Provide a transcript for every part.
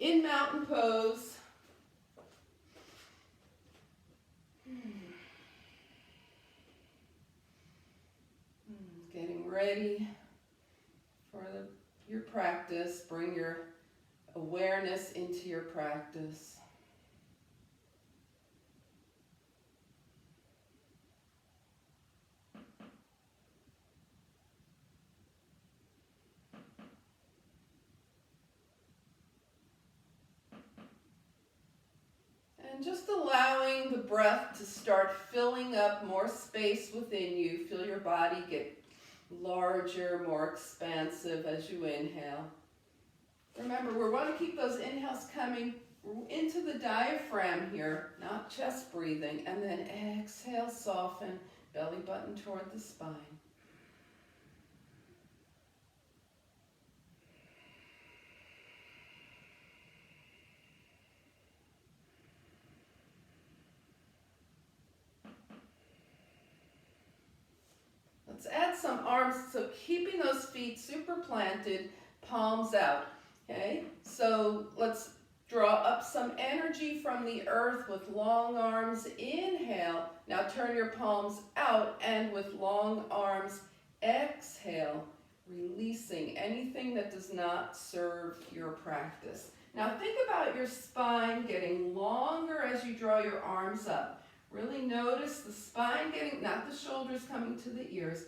in mountain pose. Getting ready for your practice. Bring your awareness into your practice. And just allowing the breath to start filling up more space within you. Feel your body get larger, more expansive as you inhale. Remember, we want to keep those inhales coming into the diaphragm here, not chest breathing. And then exhale, soften, belly button toward the spine. Let's add some arms, so keeping those feet super planted, palms out, okay? So let's draw up some energy from the earth with long arms. Inhale. Now turn your palms out, and with long arms, exhale, releasing anything that does not serve your practice. Now think about your spine getting longer as you draw your arms up. Really notice the spine getting, not the shoulders coming to the ears,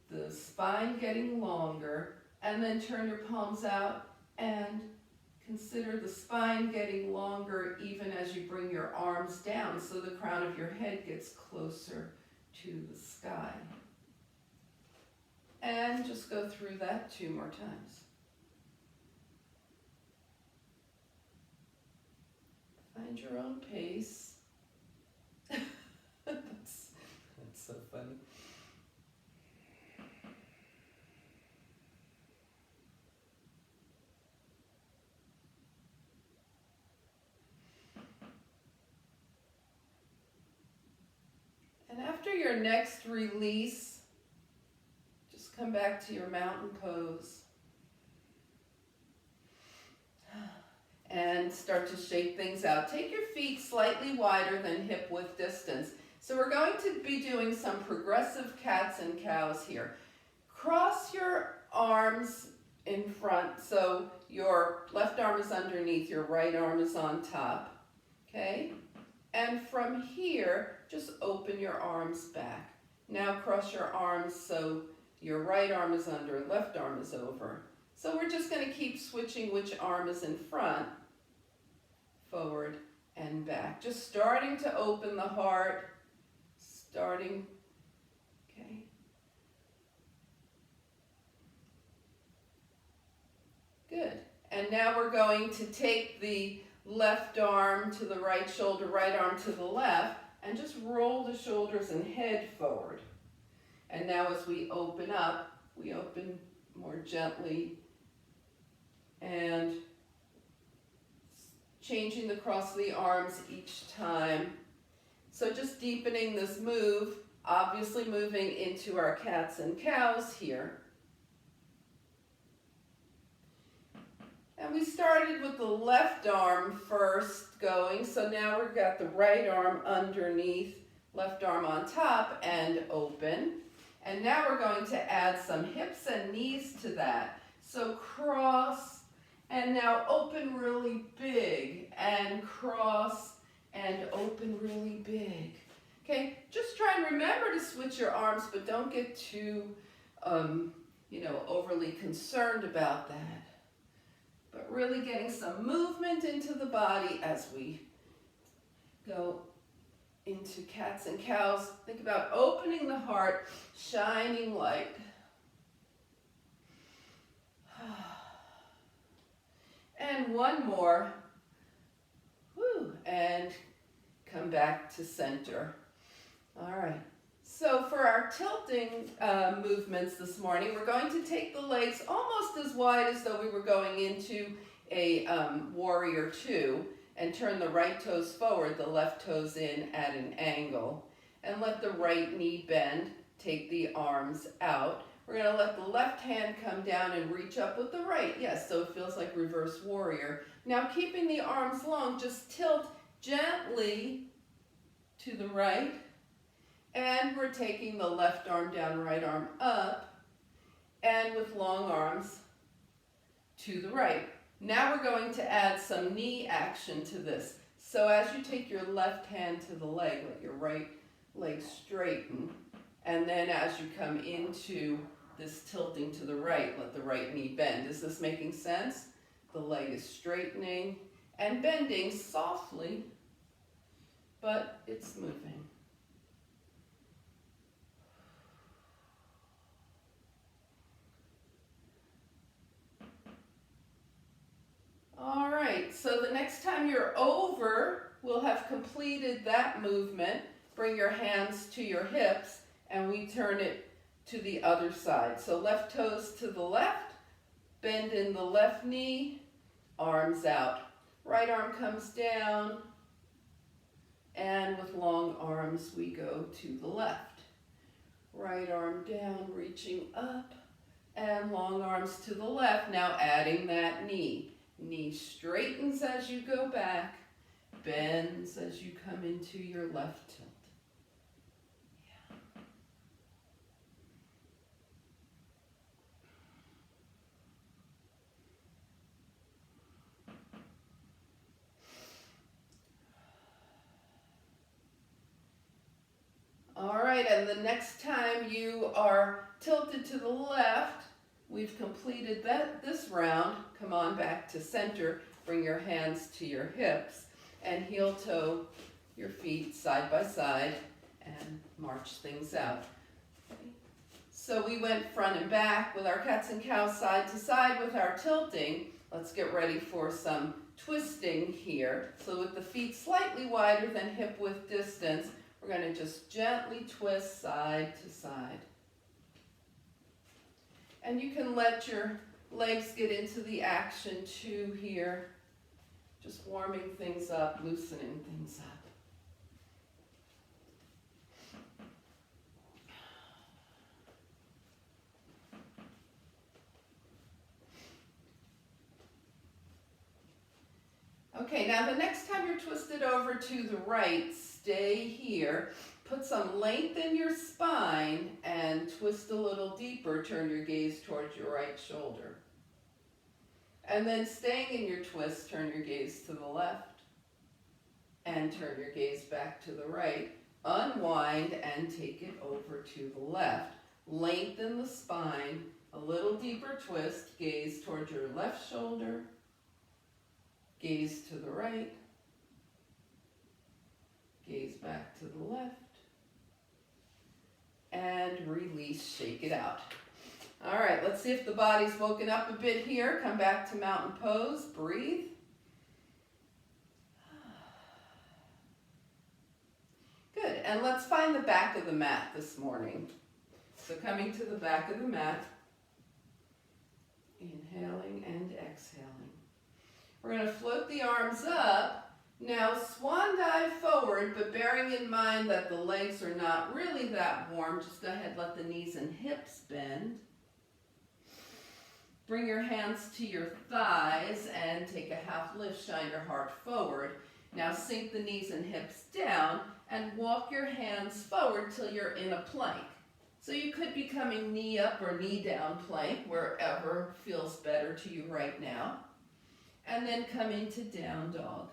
the spine getting longer, and then turn your palms out and consider the spine getting longer even as you bring your arms down so the crown of your head gets closer to the sky. And just go through that 2 more times. Find your own pace. That's so funny. And after your next release, just come back to your mountain pose. And start to shake things out. Take your feet slightly wider than hip width distance. So we're going to be doing some progressive cats and cows here. Cross your arms in front, so your left arm is underneath, your right arm is on top, okay? And from here, just open your arms back. Now cross your arms so your right arm is under, left arm is over. So we're just going to keep switching which arm is in front, forward and back. Just starting to open the heart, starting, okay. Good. And now we're going to take the left arm to the right shoulder, right arm to the left, and just roll the shoulders and head forward. And now as we open up, we open more gently and changing the cross of the arms each time. So just deepening this move, obviously moving into our cats and cows here. And we started with the left arm first going, so now we've got the right arm underneath, left arm on top, and open. And now we're going to add some hips and knees to that. So cross, and now open really big, and cross, and open really big. Okay, just try and remember to switch your arms, but don't get too, overly concerned about that. But really getting some movement into the body as we go into cats and cows. Think about opening the heart, shining light. And one more. Whew. And come back to center. All right. So for our tilting movements this morning, we're going to take the legs almost as wide as though we were going into a warrior 2 and turn the right toes forward, the left toes in at an angle. And let the right knee bend, take the arms out. We're going to let the left hand come down and reach up with the right. Yes, so it feels like reverse warrior. Now keeping the arms long, just tilt gently to the right. And we're taking the left arm down, right arm up. And with long arms to the right. Now we're going to add some knee action to this. So as you take your left hand to the leg, let your right leg straighten. And then as you come into this tilting to the right, let the right knee bend. Is this making sense? The leg is straightening and bending softly, but it's moving. All right, so the next time you're over, we'll have completed that movement. Bring your hands to your hips, and we turn it to the other side. So left toes to the left, bend in the left knee, arms out. Right arm comes down, and with long arms, we go to the left. Right arm down, reaching up, and long arms to the left. Now adding that knee. Knee straightens as you go back, bends as you come into your left tilt. All right, and the next time you are tilted to the left, we've completed this round. Come on back to center. Bring your hands to your hips and heel toe your feet side by side and march things out. Okay. So we went front and back with our cats and cows side to side with our tilting. Let's get ready for some twisting here. So with the feet slightly wider than hip width distance, we're going to just gently twist side to side. And you can let your legs get into the action too here. Just warming things up, loosening things up. Okay, now the next time you're twisted over to the right, stay here. Put some length in your spine and twist a little deeper. Turn your gaze towards your right shoulder. And then staying in your twist, turn your gaze to the left and turn your gaze back to the right. Unwind and take it over to the left. Lengthen the spine, a little deeper twist, gaze towards your left shoulder, gaze to the right, gaze back to the left, and release, shake it out. All right, let's see if the body's woken up a bit here. Come back to mountain pose, breathe. Good, and let's find the back of the mat this morning. So coming to the back of the mat, inhaling and exhaling. We're going to float the arms up. Now swan dive forward, but bearing in mind that the legs are not really that warm, just go ahead, let the knees and hips bend. Bring your hands to your thighs and take a half lift, shine your heart forward. Now sink the knees and hips down and walk your hands forward till you're in a plank. So you could be coming knee up or knee down plank, wherever feels better to you right now. And then come into down dog.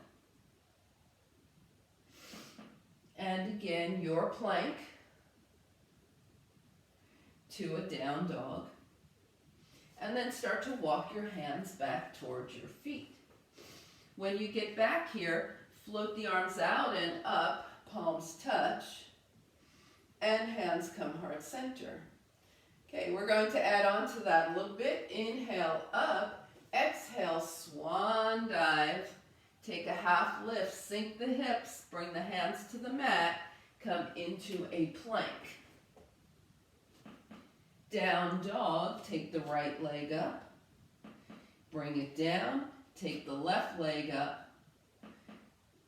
And again, your plank to a down dog. And then start to walk your hands back towards your feet. When you get back here, float the arms out and up, palms touch, and hands come heart center. Okay, we're going to add on to that a little bit. Inhale up, exhale, swan dive. Take a half lift, sink the hips, bring the hands to the mat, come into a plank. Down dog, take the right leg up, bring it down, take the left leg up,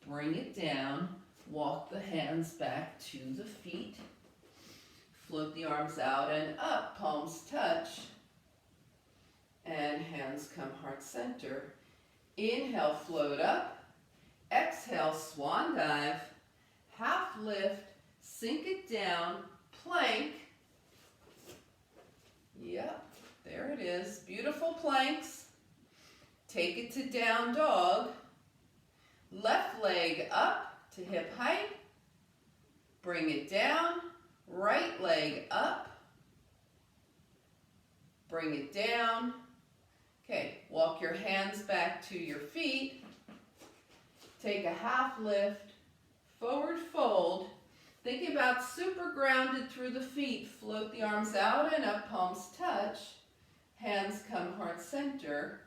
bring it down, walk the hands back to the feet, Float the arms out and up, palms touch. And hands come heart center. Inhale, float up. Exhale, swan dive. Half lift, sink it down, plank. Yep, there it is. Beautiful planks. Take it to down dog. Left leg up to hip height. Bring it down. Right leg up. Bring it down. Okay, walk your hands back to your feet. Take a half lift. Forward fold. Think about super grounded through the feet. Float the arms out and up, palms touch. Hands come heart center.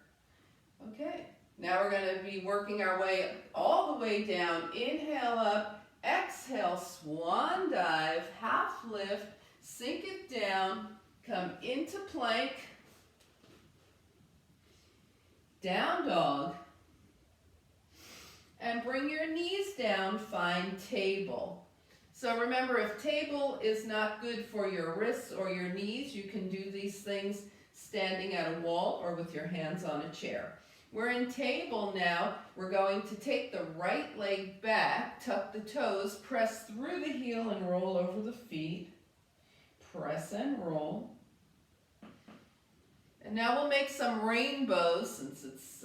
Okay, now we're going to be working our way all the way down. Inhale up, exhale, swan dive, half lift, sink it down, come into plank, down dog, and bring your knees down, find table. So remember, if table is not good for your wrists or your knees, you can do these things standing at a wall or with your hands on a chair. We're in table now. We're going to take the right leg back, tuck the toes, press through the heel and roll over the feet. Press and roll. And now we'll make some rainbows since it's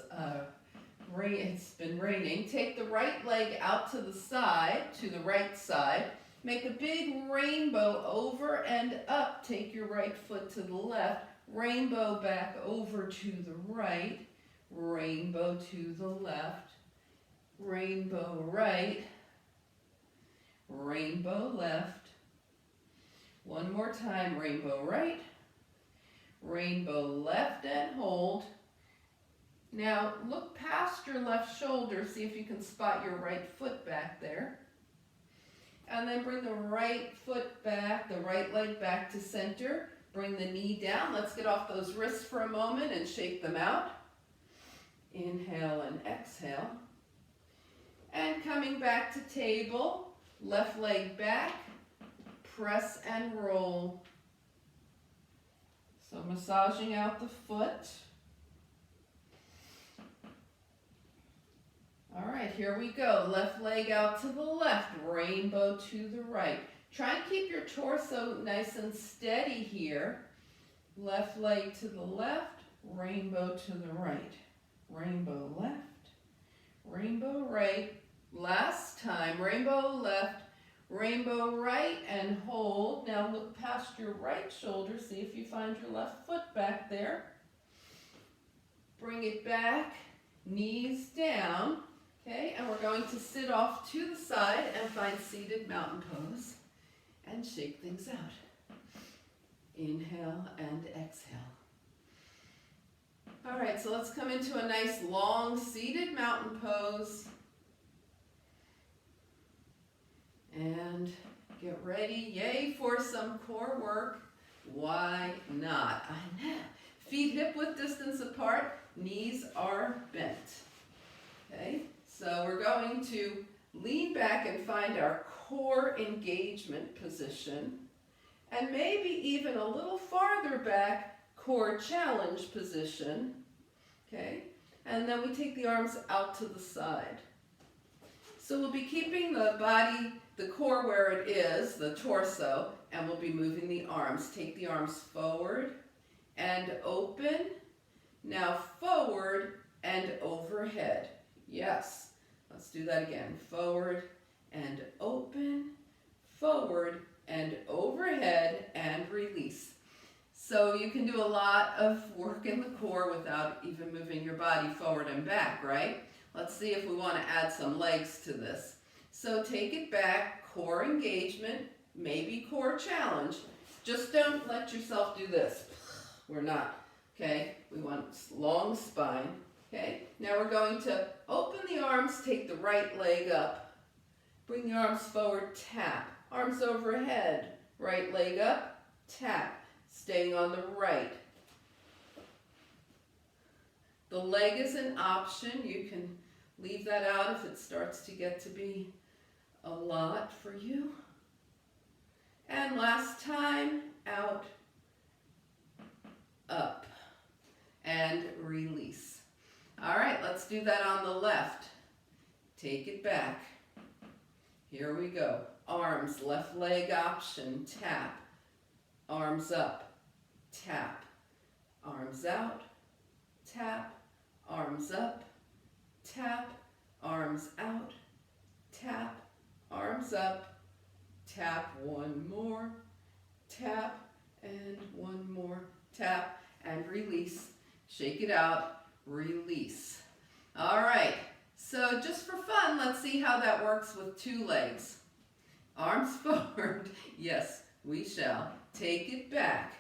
been raining. Take the right leg out to the side, to the right side. Make a big rainbow over and up. Take your right foot to the left. Rainbow back over to the right. Rainbow to the left. Rainbow right. Rainbow left. One more time. Rainbow right. Rainbow left and hold. Now look past your left shoulder, see if you can spot your right foot back there. And then bring the right foot back, the right leg back to center. Bring the knee down. Let's get off those wrists for a moment and shake them out. Inhale and exhale. And coming back to table, left leg back, press and roll. So massaging out the foot. All right, here we go. Left leg out to the left, rainbow to the right. Try and keep your torso nice and steady here. Left leg to the left, rainbow to the right. Rainbow left, rainbow right. Last time, rainbow left, rainbow right, and hold. Now look past your right shoulder, see if you find your left foot back there. Bring it back, knees down. Okay, and we're going to sit off to the side and find seated mountain pose and shake things out. Inhale and exhale. All right, so let's come into a nice long seated mountain pose. And get ready, yay, for some core work. Why not? I know. Feet hip width distance apart, knees are bent. Okay, so we're going to lean back and find our core engagement position. And maybe even a little farther back, core challenge position. Okay, and then we take the arms out to the side. So we'll be keeping the body, the core where it is, the torso, and we'll be moving the arms. Take the arms forward and open. Now forward and overhead. Yes, let's do that again. Forward and open, forward and overhead, and release. So you can do a lot of work in the core without even moving your body forward and back, right? Let's see if we want to add some legs to this. So take it back, core engagement, maybe core challenge. Just don't let yourself do this. We're not, okay? We want long spine, okay? Now we're going to open the arms, take the right leg up. Bring the arms forward, tap. Arms overhead, right leg up, tap. Staying on the right. The leg is an option. You can leave that out if it starts to get to be a lot for you. And last time, out, up, and release. All right, let's do that on the left. Take it back. Here we go. Arms, left leg option, tap. Arms up, tap. Arms out, tap. Arms up, tap. Arms out, tap. Arms up, tap. One more, tap. And one more, tap. And release. Shake it out, release. All right, so just for fun, let's see how that works with two legs. Arms forward, yes, we shall. Take it back,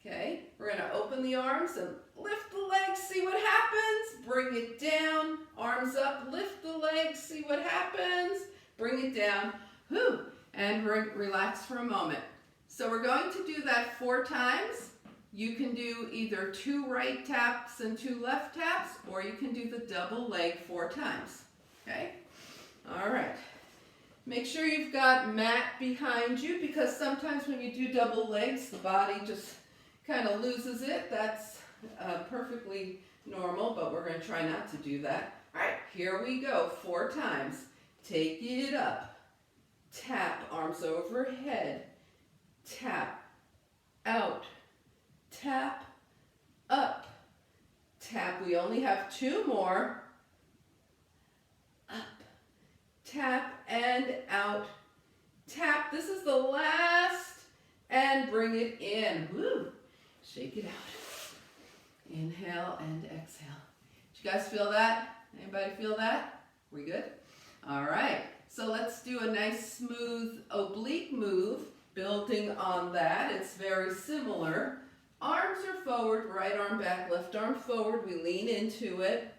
okay? We're gonna open the arms and lift the legs, see what happens. Bring it down, arms up, lift the legs, see what happens. Bring it down, whew, and relax for a moment. So we're going to do that 4 times. You can do either 2 right taps and 2 left taps, or you can do the double leg 4 times, okay? All right. Make sure you've got mat behind you, because sometimes when you do double legs, the body just kind of loses it. That's perfectly normal, but we're going to try not to do that. All right, here we go, 4 times. Take it up, tap, arms overhead, tap, out, tap, up, tap. We only have 2 more. Up, tap, and out, tap. This is the last, and bring it in. Woo! Shake it out. Inhale and exhale. Did you guys feel that? Anybody feel that? We good? All right. So let's do a nice smooth oblique move, building on that. It's very similar. Arms are forward, right arm back, left arm forward. We lean into it.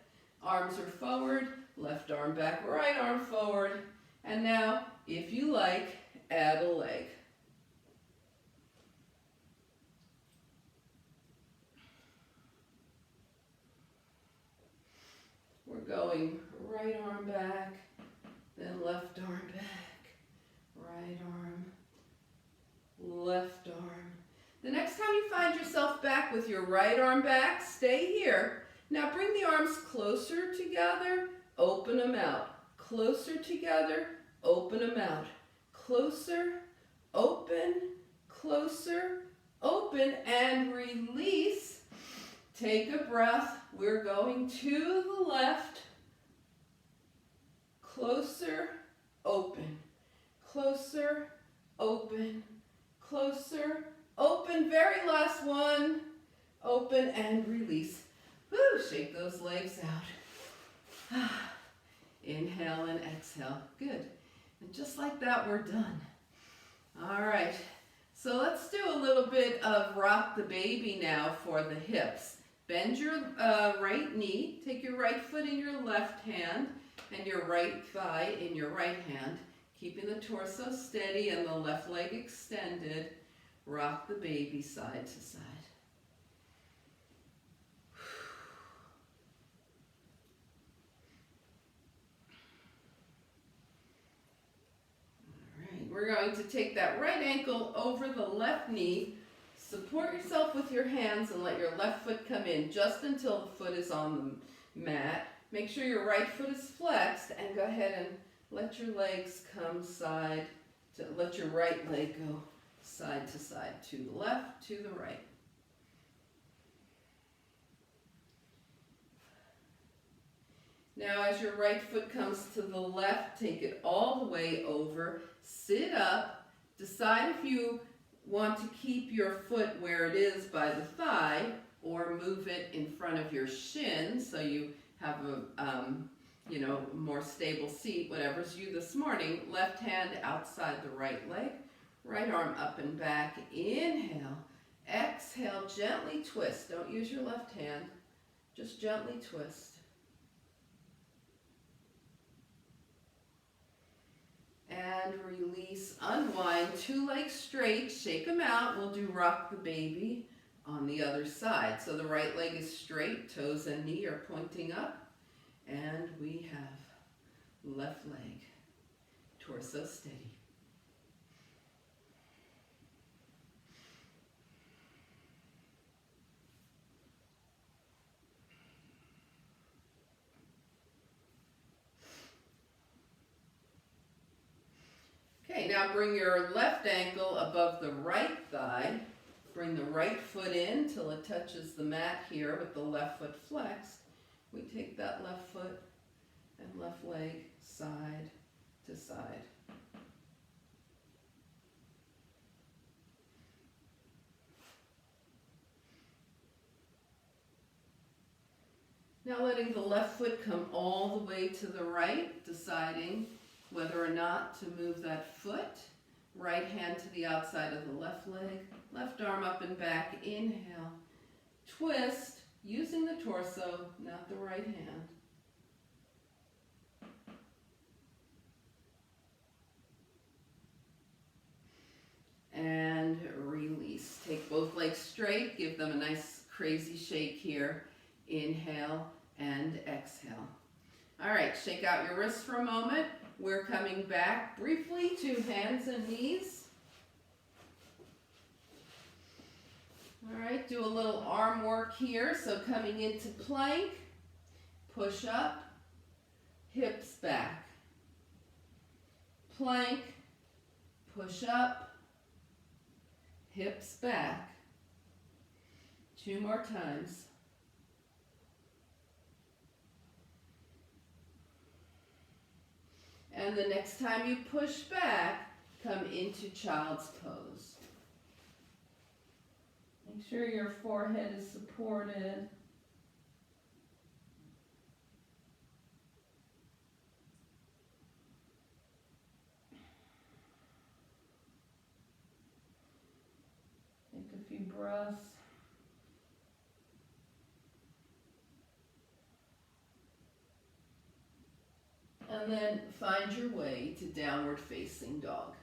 Arms are forward, left arm back, right arm forward. And now, if you like, add a leg. We're going right arm back, then left arm back, right arm, left arm. The next time you find yourself back with your right arm back, stay here. Now bring the arms closer together, open them out. Closer together, open them out. Closer, open, closer, open, and release. Take a breath. We're going to the left. Closer, open, closer, open, closer, open. Very last one. Open and release. Woo, shake those legs out. Inhale and exhale. Good. And just like that, we're done. All right. So let's do a little bit of rock the baby now for the hips. Bend your right knee. Take your right foot in your left hand and your right thigh in your right hand, keeping the torso steady and the left leg extended. Rock the baby side to side. We're going to take that right ankle over the left knee, support yourself with your hands and let your left foot come in just until the foot is on the mat. Make sure your right foot is flexed and go ahead and let your legs come side, let your right leg go side to side, to the left, to the right. Now as your right foot comes to the left, take it all the way over, sit up, decide if you want to keep your foot where it is by the thigh or move it in front of your shin so you have a more stable seat, whatever's you this morning. Left hand outside the right leg, right arm up and back. Inhale, exhale, gently twist. Don't use your left hand, just gently twist. And release, unwind, 2 legs straight, shake them out. We'll do rock the baby on the other side. So the right leg is straight, toes and knee are pointing up. And we have left leg, torso steady. now bring your left ankle above the right thigh. Bring the right foot in till it touches the mat here with the left foot flexed. We take that left foot and left leg side to side. Now letting the left foot come all the way to the right, deciding whether or not to move that foot. Right hand to the outside of the left leg, left arm up and back, inhale. Twist, using the torso, not the right hand. And release. Take both legs straight, give them a nice crazy shake here. Inhale and exhale. All right, shake out your wrists for a moment. We're coming back briefly to hands and knees. All right, do a little arm work here. So coming into plank, push up, hips back. Plank, push up, hips back. 2 more times. And the next time you push back, come into child's pose. Make sure your forehead is supported. Take a few breaths. And then find your way to downward facing dog.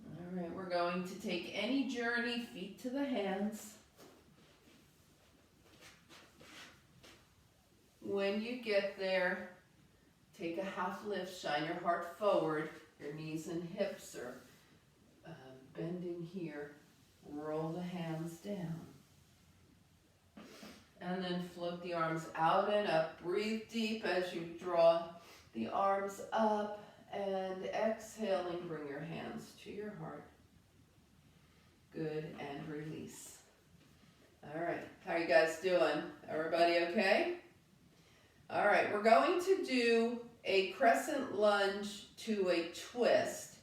All right, we're going to take any journey, feet to the hands. When you get there, take a half lift, shine your heart forward. Your knees and hips are bending here. Roll the hands down. And then float the arms out and up. Breathe deep as you draw the arms up, and exhaling, bring your hands to your heart. Good, and release. All right, how are you guys doing? Everybody okay? All right, we're going to do a crescent lunge to a twist.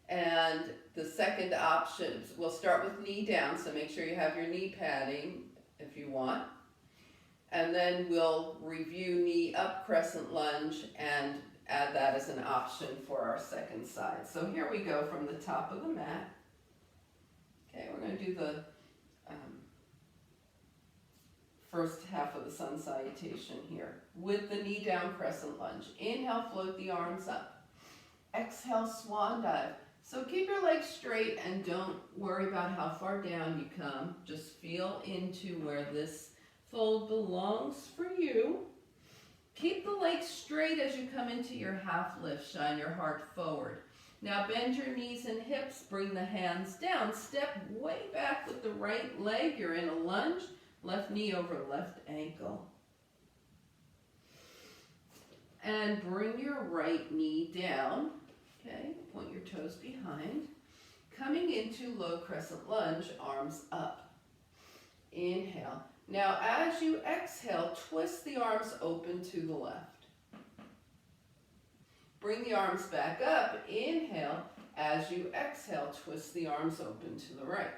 And the second option, we'll start with knee down, so make sure you have your knee padding if you want. And then we'll review knee up crescent lunge and add that as an option for our second side. So here we go from the top of the mat. Okay, we're going to do the first half of the sun salutation here with the knee down crescent lunge. Inhale, float the arms up. Exhale, swan dive. So keep your legs straight and don't worry about how far down you come. Just feel into where this fold belongs for you. Keep the legs straight as you come into your half lift. Shine your heart forward. Now bend your knees and hips. Bring the hands down. Step way back with the right leg. You're in a lunge. Left knee over left ankle. And bring your right knee down. Okay, point your toes behind. Coming into low crescent lunge, arms up. Inhale. Now as you exhale, twist the arms open to the left. Bring the arms back up. Inhale. As you exhale, twist the arms open to the right.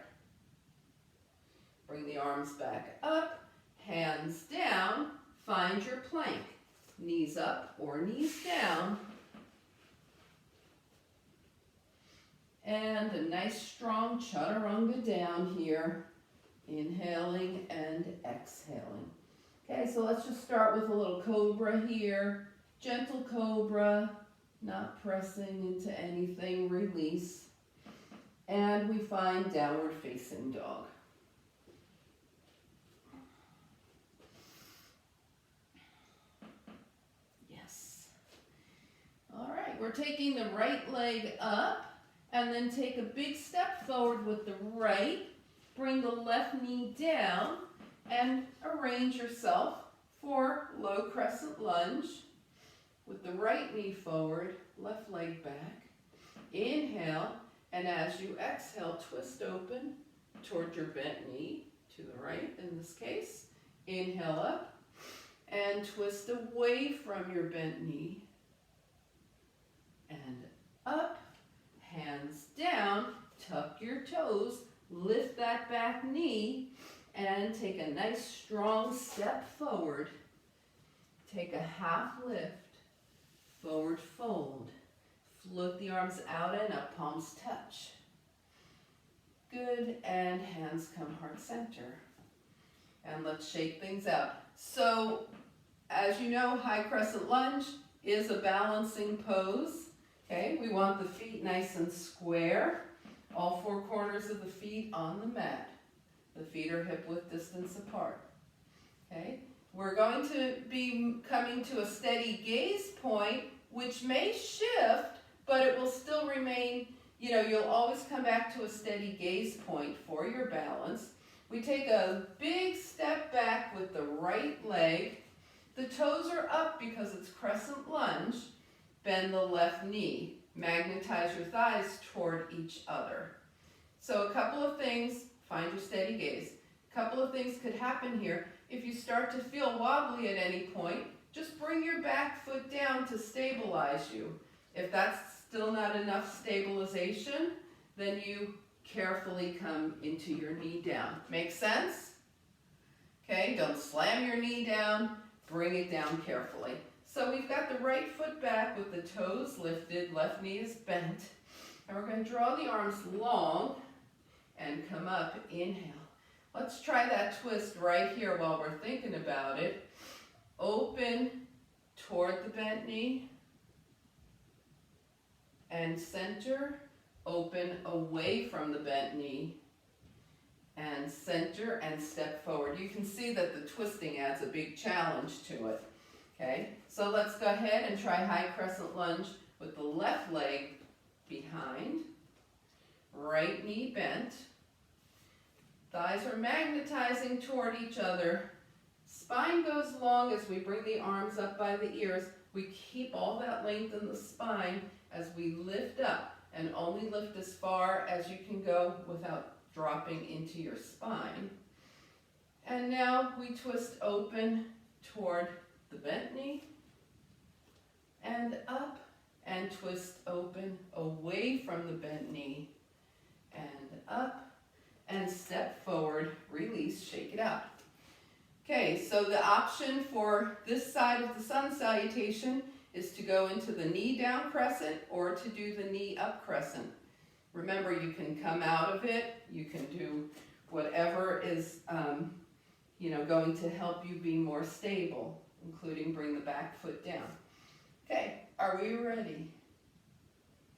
Bring the arms back up. Hands down. Find your plank. Knees up or knees down. And a nice strong chaturanga down here. Inhaling and exhaling. Okay, so let's just start with a little cobra here. Gentle cobra, not pressing into anything, release. And we find downward facing dog. Yes. All right, we're taking the right leg up and then take a big step forward with the right. Bring the left knee down and arrange yourself for low crescent lunge with the right knee forward, left leg back. Inhale, and as you exhale, twist open toward your bent knee, to the right in this case. Inhale up, and twist away from your bent knee. And up, hands down, tuck your toes, lift that back knee, and take a nice strong step forward. Take a half lift, forward fold. Float the arms out and up, palms touch. Good, and hands come heart center. And let's shake things out. So, as you know, high crescent lunge is a balancing pose. Okay, we want the feet nice and square. All four corners of the feet on the mat. The feet are hip width distance apart. Okay, we're going to be coming to a steady gaze point, which may shift, but it will still remain, you'll always come back to a steady gaze point for your balance. We take a big step back with the right leg. The toes are up because it's crescent lunge. Bend the left knee. Magnetize your thighs toward each other. So a couple of things, find your steady gaze. A couple of things could happen here. If you start to feel wobbly at any point, just bring your back foot down to stabilize you. If that's still not enough stabilization, then you carefully come into your knee down. Make sense? Okay, don't slam your knee down, bring it down carefully. So we've got the right foot back with the toes lifted, left knee is bent. And we're going to draw the arms long and come up, inhale. Let's try that twist right here while we're thinking about it. Open toward the bent knee and center. Open away from the bent knee and center and step forward. You can see that the twisting adds a big challenge to it. Okay, so let's go ahead and try high crescent lunge with the left leg behind, right knee bent. Thighs are magnetizing toward each other. Spine goes long as we bring the arms up by the ears. We keep all that length in the spine as we lift up, and only lift as far as you can go without dropping into your spine. And now we twist open toward the bent knee, and up, and twist open away from the bent knee, and up, and step forward, release, shake it out. Okay, so the option for this side of the sun salutation is to go into the knee down crescent or to do the knee up crescent. Remember, you can come out of it, you can do whatever is going to help you be more stable, including bring the back foot down. Okay, are we ready?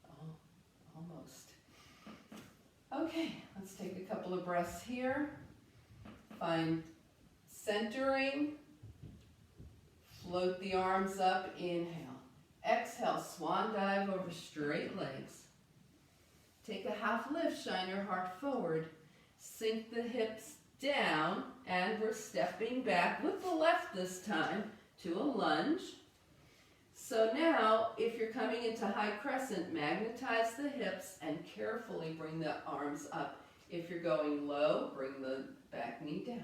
Oh, almost. Okay, let's take a couple of breaths here. Find centering. Float the arms up, inhale. Exhale, swan dive over straight legs. Take a half lift, shine your heart forward. Sink the hips down, and we're stepping back with the left this time to a lunge. So now, if you're coming into high crescent, magnetize the hips and carefully bring the arms up. If you're going low, bring the back knee down.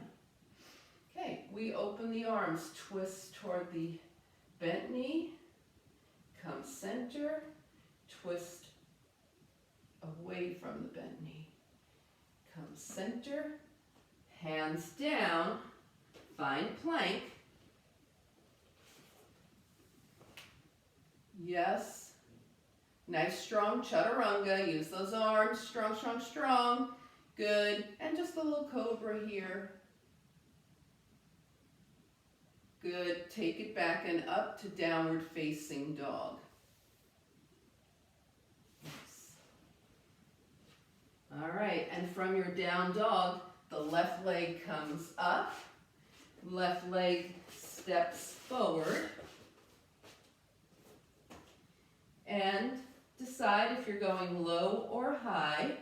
Okay, we open the arms, twist toward the bent knee, come center, twist away from the bent knee. Come center, hands down, find plank. Yes. Nice strong chaturanga. Use those arms. Strong, strong, strong. Good. And just a little cobra here. Good. Take it back and up to downward facing dog. Yes. All right. And from your down dog, the left leg comes up. Left leg steps forward. And decide if you're going low or high.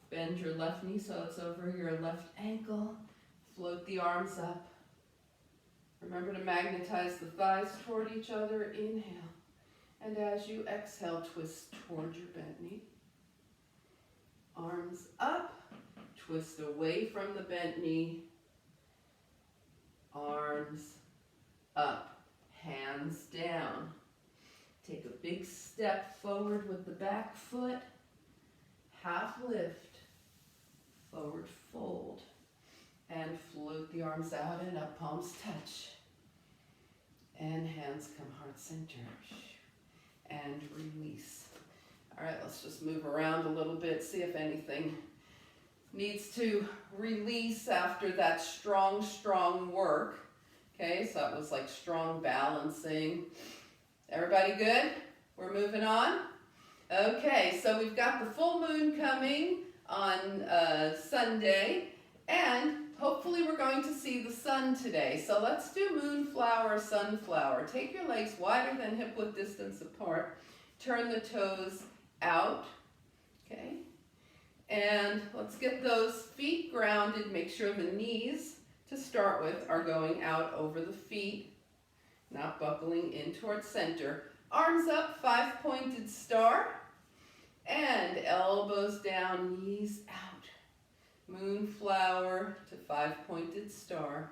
Bend your left knee so it's over your left ankle. Float the arms up. Remember to magnetize the thighs toward each other. Inhale. And as you exhale, twist toward your bent knee. Arms up. Twist away from the bent knee. Arms up. Hands down. Take a big step forward with the back foot. Half lift. Forward fold. And float the arms out and up, palms touch. And hands come heart center. And release. All right, let's just move around a little bit, see if anything needs to release after that strong, strong work. Okay, so that was like strong balancing. Everybody good? We're moving on? Okay, so we've got the full moon coming on Sunday, and hopefully we're going to see the sun today. So let's do moonflower, sunflower. Take your legs wider than hip width distance apart. Turn the toes out, okay? And let's get those feet grounded. Make sure the knees, to start with, are going out over the feet, not buckling in towards center. Arms up, 5-pointed star, and elbows down, knees out. Moonflower to 5-pointed star,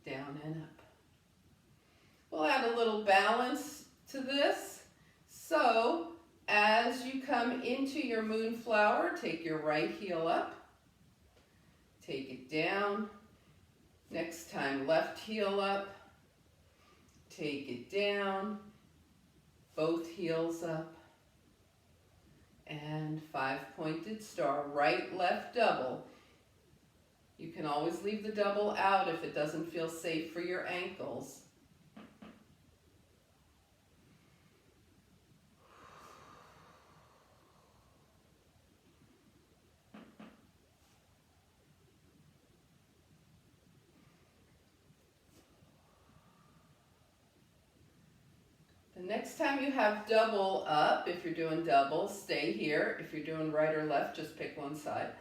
down and up. We'll add a little balance to this. So as you come into your moonflower, take your right heel up, take it down. Next time, left heel up, take it down, both heels up, and 5-pointed star, right, left, double. You can always leave the double out if it doesn't feel safe for your ankles. The next time you have double up, if you're doing double, stay here. If you're doing right or left, just pick one side.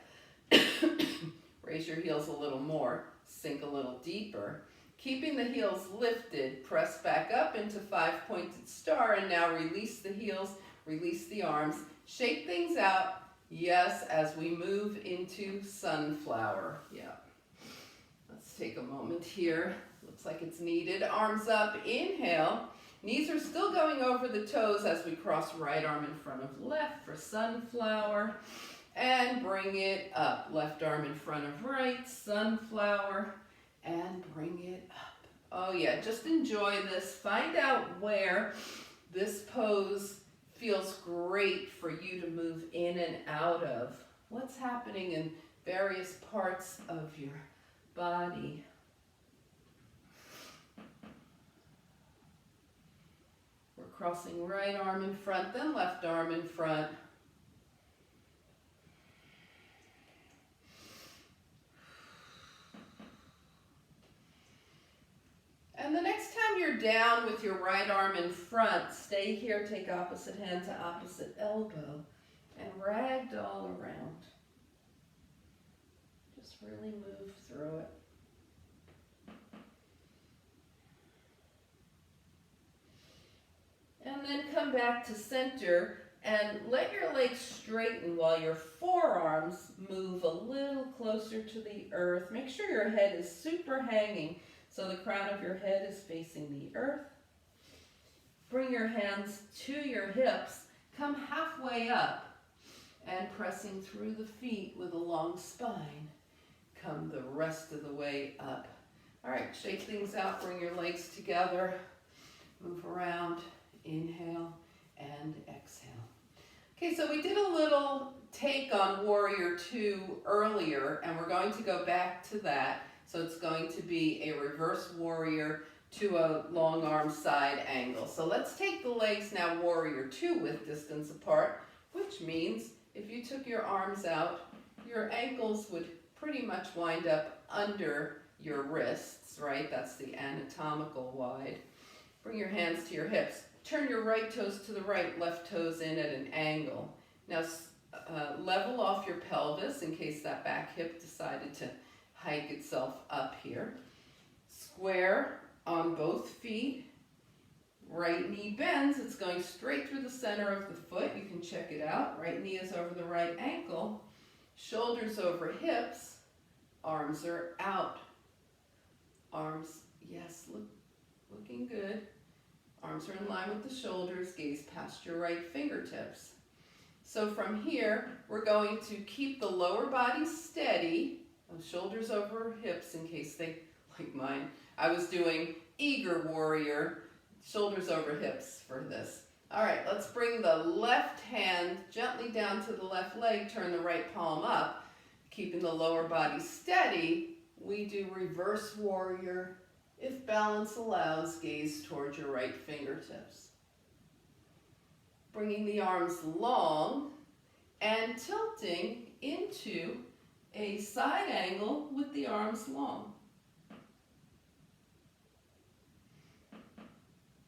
Raise your heels a little more, sink a little deeper. Keeping the heels lifted, press back up into 5-pointed star, and now release the heels, release the arms. Shake things out, yes, as we move into sunflower. Yeah. Let's take a moment here. Looks like it's needed. Arms up, inhale. Knees are still going over the toes as we cross right arm in front of left for sunflower. And bring it up. Left arm in front of right, sunflower, and bring it up. Oh yeah, just enjoy this. Find out where this pose feels great for you to move in and out of. What's happening in various parts of your body. We're crossing right arm in front, then left arm in front. And the next time you're down with your right arm in front, stay here, take opposite hand to opposite elbow, and ragdoll around. Just really move through it. And then come back to center and let your legs straighten while your forearms move a little closer to the earth. Make sure your head is super hanging so the crown of your head is facing the earth. Bring your hands to your hips. Come halfway up and pressing through the feet with a long spine. Come the rest of the way up. All right, shake things out. Bring your legs together. Move around. Inhale and exhale. Okay, so we did a little take on Warrior Two earlier, and we're going to go back to that. So it's going to be a reverse warrior to a long arm side angle. So let's take the legs now Warrior Two with distance apart, which means if you took your arms out, your ankles would pretty much wind up under your wrists, right? That's the anatomical wide. Bring your hands to your hips. Turn your right toes to the right, left toes in at an angle. Now level off your pelvis in case that back hip decided to hike itself up here. Square on both feet. Right knee bends, it's going straight through the center of the foot. You can check it out. Right knee is over the right ankle. Shoulders over hips. Arms are out. Arms, yes, looking good. Arms are in line with the shoulders. Gaze past your right fingertips. So from here, we're going to keep the lower body steady. Shoulders over hips in case they, like mine. I was doing eager warrior. Shoulders over hips for this. All right, let's bring the left hand gently down to the left leg, turn the right palm up. Keeping the lower body steady, we do reverse warrior. If balance allows, gaze towards your right fingertips. Bringing the arms long and tilting into a side angle with the arms long.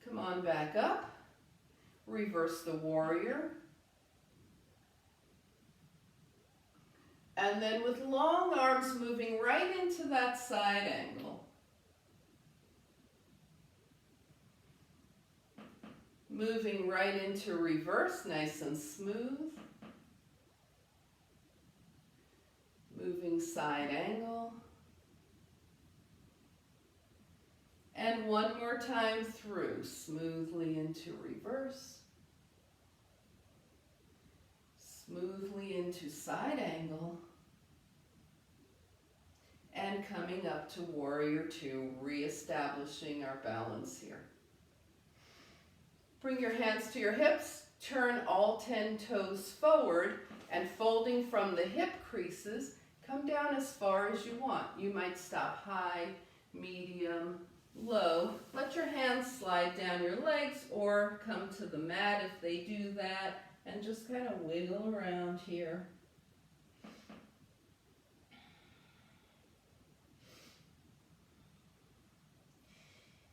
Come on back up, reverse the warrior, and then with long arms moving right into that side angle. Moving right into reverse, nice and smooth. Moving side angle. And one more time through, smoothly into reverse. Smoothly into side angle. And coming up to warrior two, reestablishing our balance here. Bring your hands to your hips, turn all 10 toes forward, and folding from the hip creases, come down as far as you want. You might stop high, medium, low. Let your hands slide down your legs or come to the mat if they do that, and just kind of wiggle around here.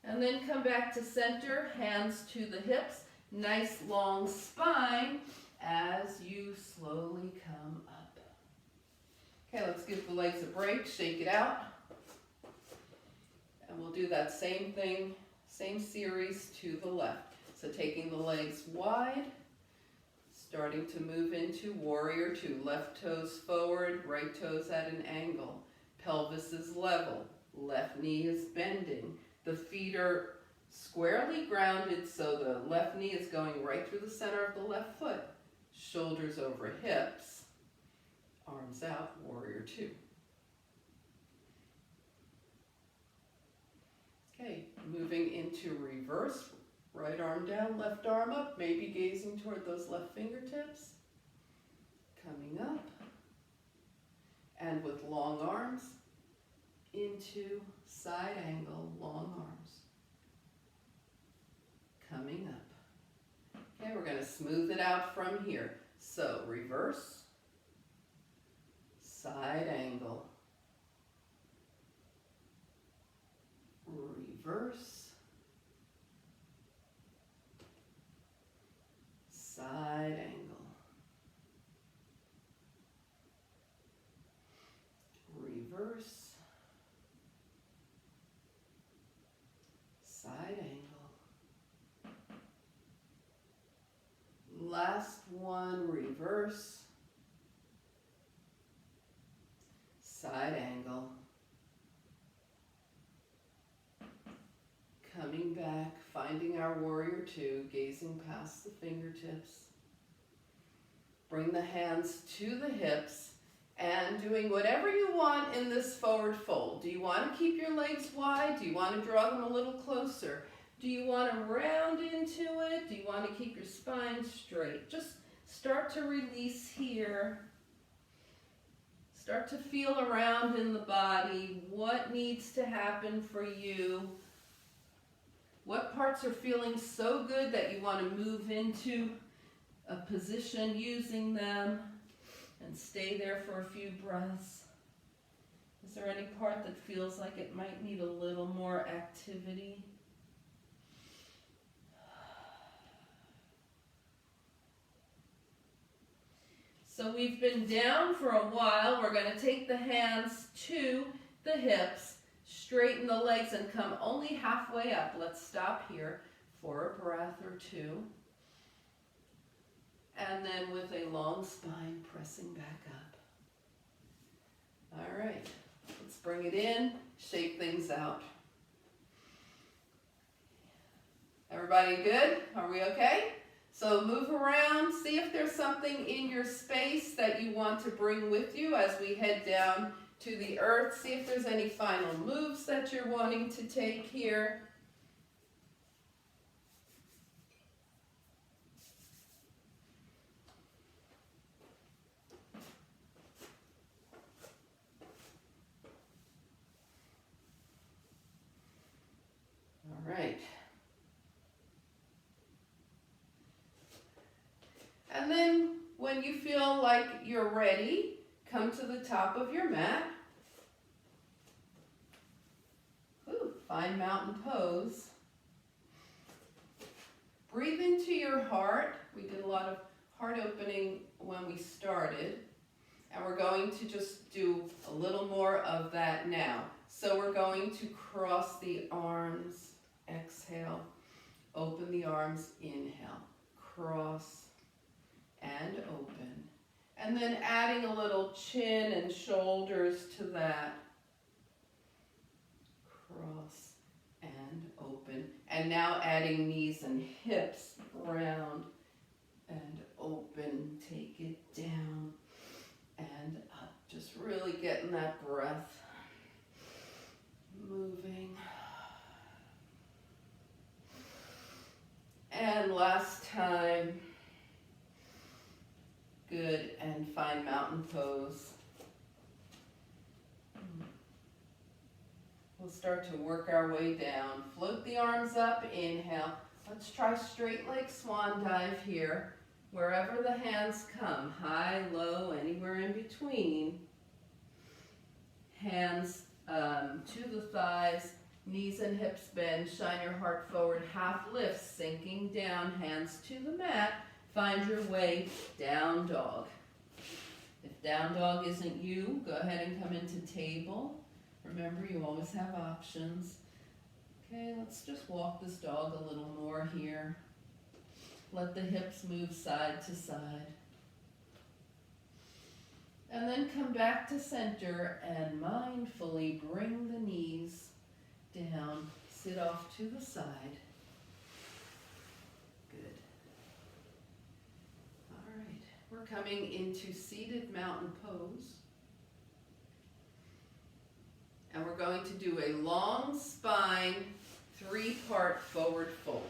And then come back to center, hands to the hips, nice long spine as you slowly come up. Okay, let's give the legs a break, shake it out. And we'll do that same thing, same series to the left. So taking the legs wide, starting to move into warrior two. Left toes forward, right toes at an angle. Pelvis is level, left knee is bending. The feet are squarely grounded, so the left knee is going right through the center of the left foot. Shoulders over hips, arms out, warrior two. Okay, moving into reverse, right arm down, left arm up, maybe gazing toward those left fingertips. Coming up, and with long arms, into side angle, long arms. Coming up. Okay, we're going to smooth it out from here. So reverse, side angle, reverse, side angle, reverse, side angle. Last one, reverse, side angle. Coming back, finding our warrior two, gazing past the fingertips. Bring the hands to the hips and doing whatever you want in this forward fold. Do you want to keep your legs wide? Do you want to draw them a little closer? Do you want to round into it? Do you want to keep your spine straight? Just start to release here. Start to feel around in the body. What needs to happen for you? What parts are feeling so good that you want to move into a position using them and stay there for a few breaths? Is there any part that feels like it might need a little more activity? So we've been down for a while. We're going to take the hands to the hips, Straighten the legs and come only halfway up. Let's stop here for a breath or two. And then with a long spine, pressing back up. All right, let's bring it in, shake things out. Everybody good? Are we okay? So move around, see if there's something in your space that you want to bring with you as we head down to the earth. See if there's any final moves that you're wanting to take here. All right. And then when you feel like you're ready, come to the top of your mat. Ooh, find mountain pose. Breathe into your heart. We did a lot of heart opening when we started. And we're going to just do a little more of that now. So we're going to cross the arms. Exhale. Open the arms. Inhale. Cross and open. And then adding a little chin and shoulders to that. Cross and open. And now adding knees and hips, round and open. Take it down and up. Just really getting that breath moving. And last time. Good, and find mountain pose. We'll start to work our way down. Float the arms up, inhale. Let's try straight leg swan dive here. Wherever the hands come, high, low, anywhere in between. Hands to the thighs, knees and hips bend, shine your heart forward, half lift, sinking down, hands to the mat. Find your way down dog. If down dog isn't you, go ahead and come into table. Remember, you always have options. Okay, let's just walk this dog a little more here. Let the hips move side to side. And then come back to center and mindfully bring the knees down. Sit off to the side. Good. We're coming into seated mountain pose. And we're going to do a long spine, 3-part forward fold.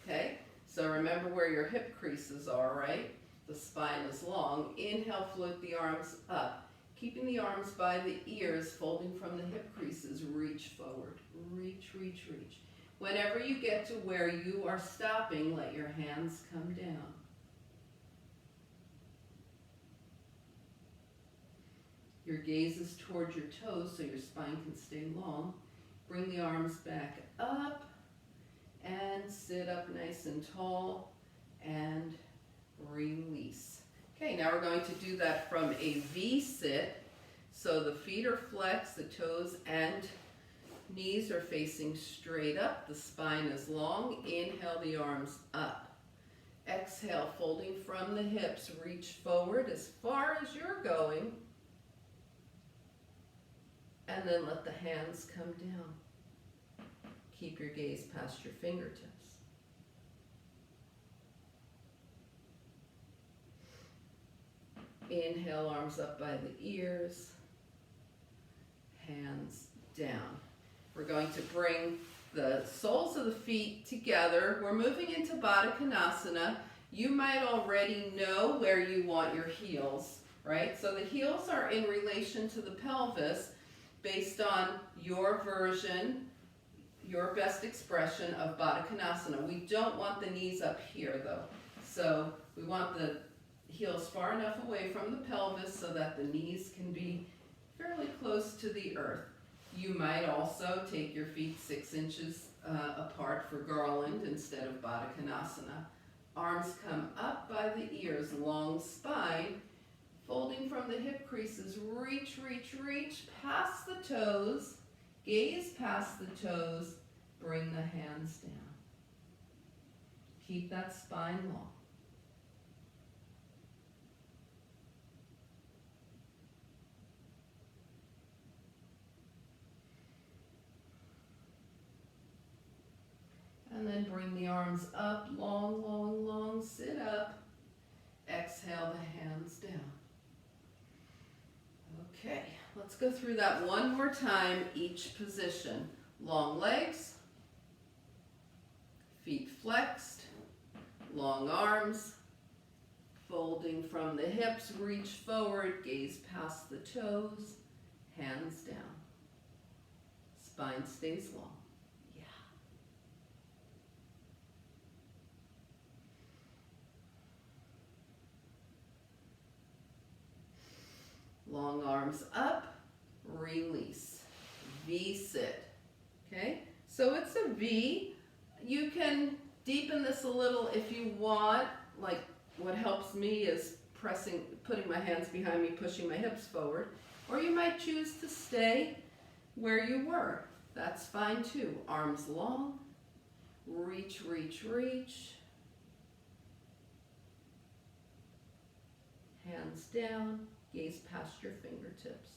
Okay? So remember where your hip creases are, right? The spine is long. Inhale, float the arms up. Keeping the arms by the ears, folding from the hip creases, reach forward. Reach, reach, reach. Whenever you get to where you are stopping, let your hands come down. Your gaze is towards your toes so your spine can stay long. Bring the arms back up and sit up nice and tall and release. Okay, now we're going to do that from a V-sit. So the feet are flexed, the toes and knees are facing straight up. The spine is long. Inhale the arms up. Exhale, folding from the hips, reach forward as far as you're going. And then let the hands come down. Keep your gaze past your fingertips. Inhale, arms up by the ears. Hands down. We're going to bring the soles of the feet together. We're moving into Baddha Konasana. You might already know where you want your heels, right? So the heels are in relation to the pelvis, based on your version, your best expression of Baddha Konasana. We don't want the knees up here though. So we want the heels far enough away from the pelvis so that the knees can be fairly close to the earth. You might also take your feet 6 inches apart for Garland instead of Baddha Konasana. Arms come up by the ears, long spine. Folding from the hip creases, reach, reach, reach, past the toes. Gaze past the toes, bring the hands down. Keep that spine long. And then bring the arms up, long, long, long, sit up. Exhale the hands down. Okay, let's go through that one more time, each position. Long legs, feet flexed, long arms, folding from the hips, reach forward, gaze past the toes, hands down. Spine stays long. Yeah. Long arms up, release. V-sit. Okay, so it's a V. You can deepen this a little if you want. Like what helps me is putting my hands behind me, pushing my hips forward. Or you might choose to stay where you were. That's fine too. Arms long, reach, reach, reach. Hands down, gaze past your fingertips.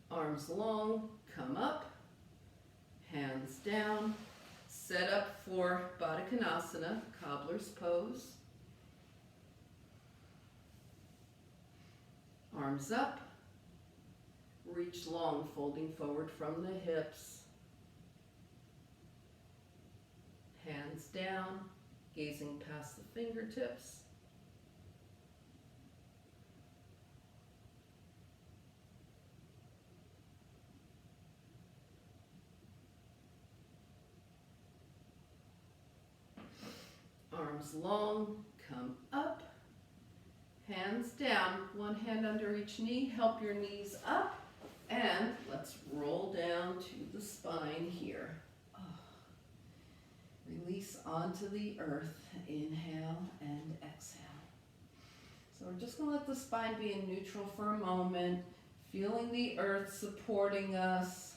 Arms long, come up, hands down, set up for Baddha Konasana, cobbler's pose. Arms up, reach long, folding forward from the hips. Hands down, gazing past the fingertips. Arms long, come up, hands down, one hand under each knee, help your knees up, and let's roll down to the spine here. Oh. Release onto the earth, inhale and exhale. So we're just going to let the spine be in neutral for a moment, feeling the earth supporting us.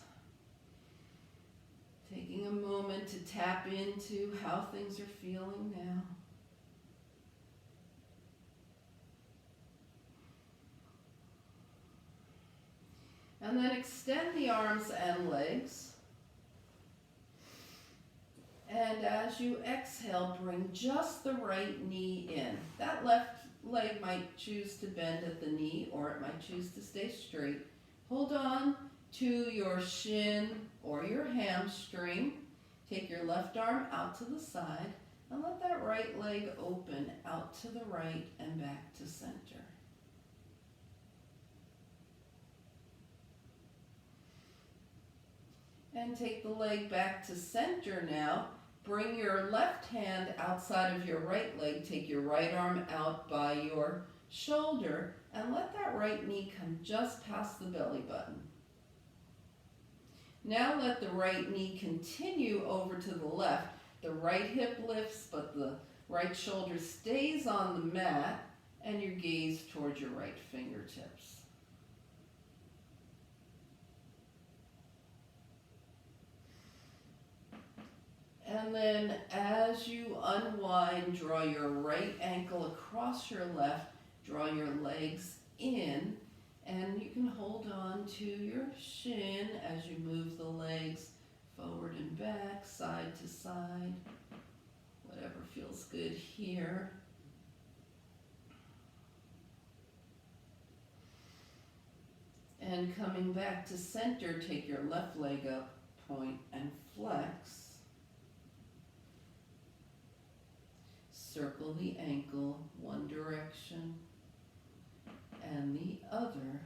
Taking a moment to tap into how things are feeling now. And then extend the arms and legs. And as you exhale, bring just the right knee in. That left leg might choose to bend at the knee, or it might choose to stay straight. Hold on to your shin or your hamstring. Take your left arm out to the side and let that right leg open out to the right and back to center. And take the leg back to center now. Bring your left hand outside of your right leg. Take your right arm out by your shoulder and let that right knee come just past the belly button. Now let the right knee continue over to the left. The right hip lifts, but the right shoulder stays on the mat, and your gaze towards your right fingertips. And then as you unwind, draw your right ankle across your left, draw your legs in, and you can hold on to your shin as you move the legs forward and back, side to side, whatever feels good here. And coming back to center, take your left leg up, point and flex. Circle the ankle one direction and the other.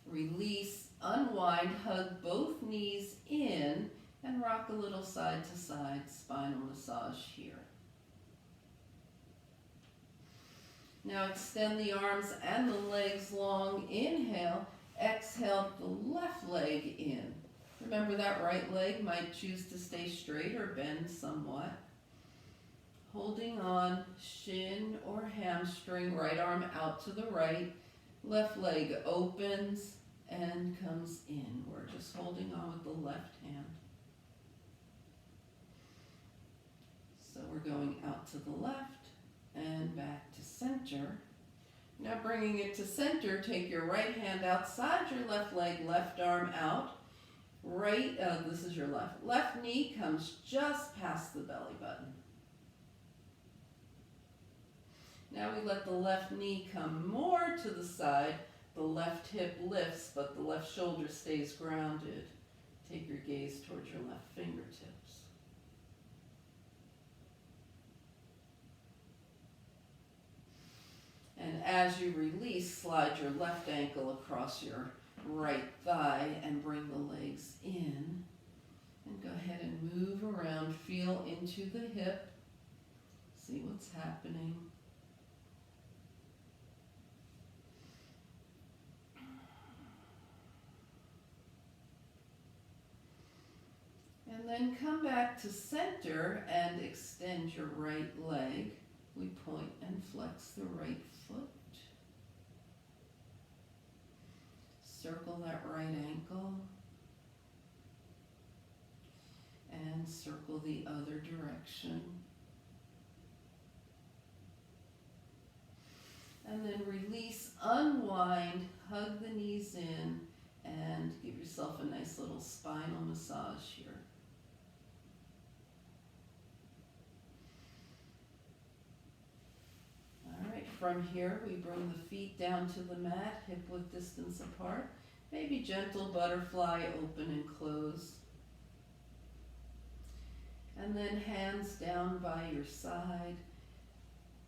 Release, unwind, hug both knees in, and rock a little side to side, spinal massage here. Now extend the arms and the legs long. Inhale, exhale the left leg in. Remember that right leg might choose to stay straight or bend somewhat. Holding on, shin or hamstring, right arm out to the right, left leg opens and comes in. We're just holding on with the left hand. So we're going out to the left and back to center. Now bringing it to center, take your right hand outside your left leg, left arm out. This is your left. Left knee comes just past the belly button. Now we let the left knee come more to the side. The left hip lifts, but the left shoulder stays grounded. Take your gaze towards your left fingertips. And as you release, slide your left ankle across your right thigh and bring the legs in. And go ahead and move around, feel into the hip. See what's happening. And then come back to center and extend your right leg. We point and flex the right foot. Circle that right ankle. And circle the other direction. And then release, unwind, hug the knees in, and give yourself a nice little spinal massage here. From here, we bring the feet down to the mat, hip width distance apart. Maybe gentle butterfly, open and close. And then hands down by your side.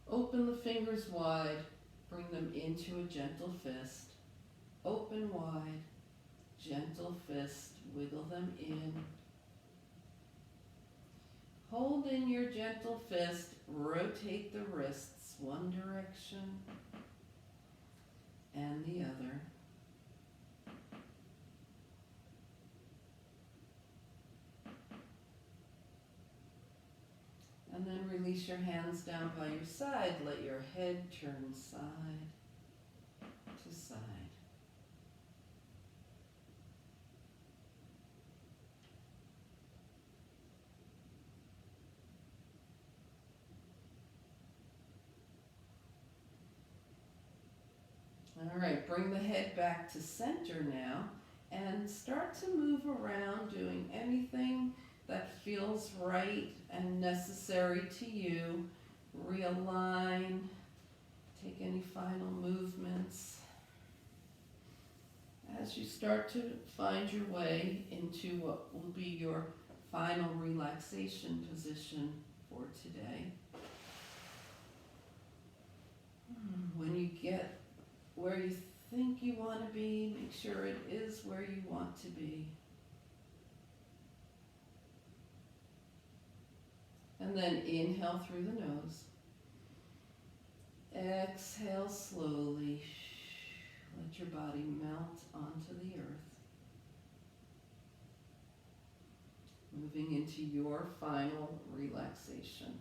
Open the fingers wide, bring them into a gentle fist. Open wide, gentle fist, wiggle them in. Hold in your gentle fist, rotate the wrists one direction and the other. And then release your hands down by your side. Let your head turn side to side. All right, bring the head back to center now and start to move around, doing anything that feels right and necessary to you. Realign, take any final movements. As you start to find your way into what will be your final relaxation position for today. When you get where you think you want to be, make sure it is where you want to be. And then inhale through the nose. Exhale slowly. Let your body melt onto the earth. Moving into your final relaxation.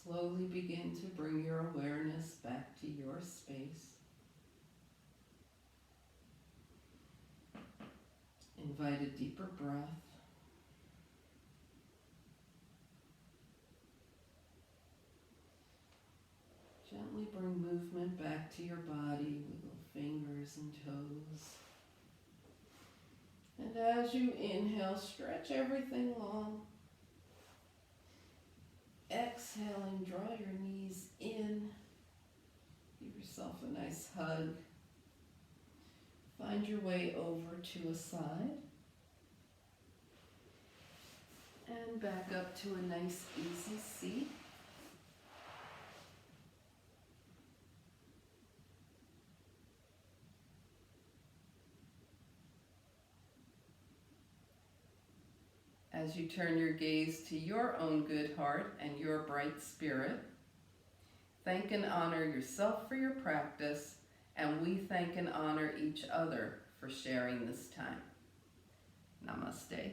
Slowly begin to bring your awareness back to your space. Invite a deeper breath. Gently bring movement back to your body, wiggle fingers and toes. And as you inhale, stretch everything long. Exhaling, draw your knees in. Give yourself a nice hug. Find your way over to a side. And back up to a nice easy seat. As you turn your gaze to your own good heart and your bright spirit, thank and honor yourself for your practice, and we thank and honor each other for sharing this time. Namaste.